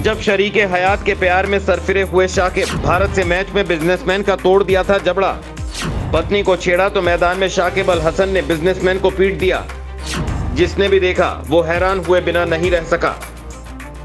जब शरीके हयात के प्यार में सरफिरे हुए शाकिब भारत से मैच में बिजनेसमैन का तोड़ दिया था जबड़ा। पत्नी को छेड़ा तो मैदान में शाकिब अल हसन ने बिजनेसमैन को पीट दिया। जिसने भी देखा वो हैरान हुए बिना नहीं रह सका।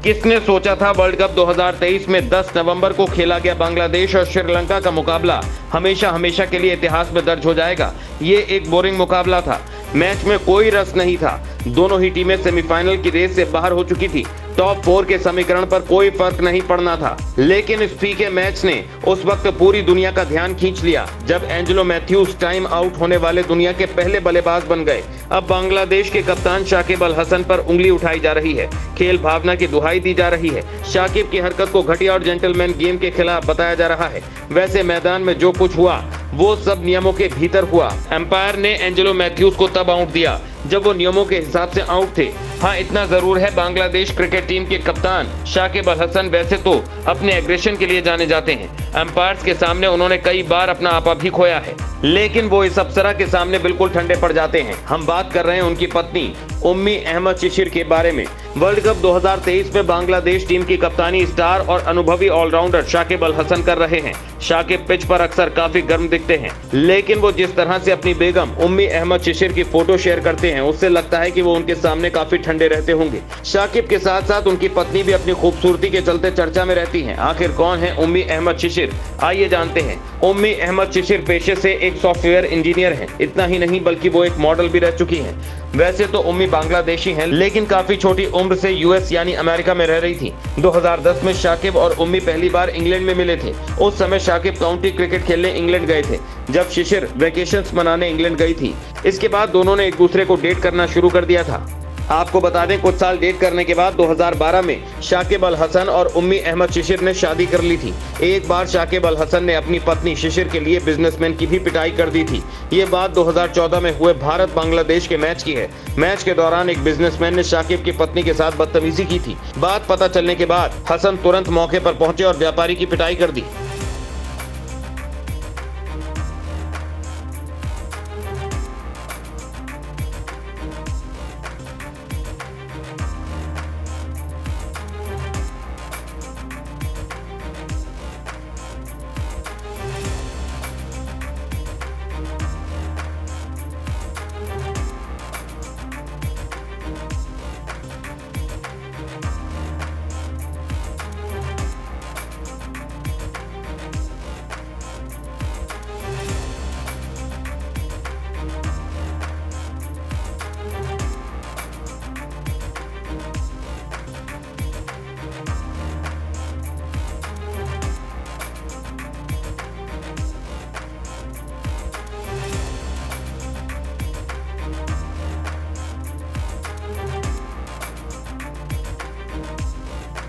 किसने सोचा था वर्ल्ड कप 2023 में 10 नवंबर को खेला गया बांग्लादेश और श्रीलंका का मुकाबला हमेशा हमेशा के लिए इतिहास में दर्ज हो जाएगा। ये एक बोरिंग मुकाबला था। मैच में कोई रस नहीं था। दोनों ही टीमें सेमीफाइनल की रेस से बाहर हो चुकी थी। टॉप 4 के समीकरण पर कोई फर्क नहीं पड़ना था। लेकिन इस फीके मैच ने उस वक्त पूरी दुनिया का ध्यान खींच लिया जब एंजेलो मैथ्यूज टाइम आउट होने वाले दुनिया के पहले बल्लेबाज बन गए। अब बांग्लादेश के कप्तान शाकिब अल हसन पर उंगली उठाई जा रही है। खेल भावना की दुहाई दी जा रही है। शाकिब की हरकत को घटिया और जेंटलमैन गेम के खिलाफ बताया जा रहा है। वैसे मैदान में जो कुछ हुआ वो सब नियमों के भीतर हुआ। एम्पायर ने एंजेलो मैथ्यूज को तब आउट दिया जब वो नियमों के हिसाब से आउट थे। हाँ, इतना जरूर है, बांग्लादेश क्रिकेट टीम के कप्तान शाकिब अल हसन वैसे तो अपने एग्रेशन के लिए जाने जाते हैं। एम्पायर्स के सामने उन्होंने कई बार अपना आपा भी खोया है, लेकिन वो इस अप्सरा के सामने बिल्कुल ठंडे पड़ जाते हैं। हम बात कर रहे हैं उनकी पत्नी उम्मी अहमद शिशिर के बारे में। वर्ल्ड कप 2023 में बांग्लादेश टीम की कप्तानी स्टार और अनुभवी ऑलराउंडर शाकिब अल हसन कर रहे हैं। शाकिब पिच पर अक्सर काफी गर्म दिखते हैं, लेकिन वो जिस तरह से अपनी बेगम उम्मी अहमद शिशिर की फोटो शेयर करते हैं उससे लगता है कि वो उनके सामने काफी ठंडे रहते होंगे। शाकिब के साथ साथ उनकी पत्नी भी अपनी खूबसूरती के चलते चर्चा में रहती हैं। आखिर कौन है उम्मी अहमद शिशिर, आइए जानते हैं। उम्मी अहमद शिशिर पेशे से एक सॉफ्टवेयर इंजीनियर हैं। इतना ही नहीं बल्कि वो एक मॉडल भी रह चुकी हैं। वैसे तो उम्मी बांग्लादेशी हैं, लेकिन काफी छोटी उम्र से यूएस यानी अमेरिका में रह रही थी। 2010 में शाकिब और उम्मी पहली बार इंग्लैंड में मिले थे। उस समय शाकिब काउंटी क्रिकेट खेलने इंग्लैंड गए थे जब शिशिर वेकेशंस मनाने इंग्लैंड गई थी। इसके बाद दोनों ने एक दूसरे को डेट करना शुरू कर दिया था। आपको बता दें, कुछ साल डेट करने के बाद 2012 में शाकिब अल हसन और उम्मी अहमद शिशिर ने शादी कर ली थी। एक बार शाकिब अल हसन ने अपनी पत्नी शिशिर के लिए बिजनेसमैन की भी पिटाई कर दी थी। ये बात 2014 में हुए भारत बांग्लादेश के मैच की है। मैच के दौरान एक बिजनेसमैन ने शाकिब की पत्नी के साथ बदतमीजी की थी। बात पता चलने के बाद हसन तुरंत मौके पर पहुंचे और व्यापारी की पिटाई कर दी।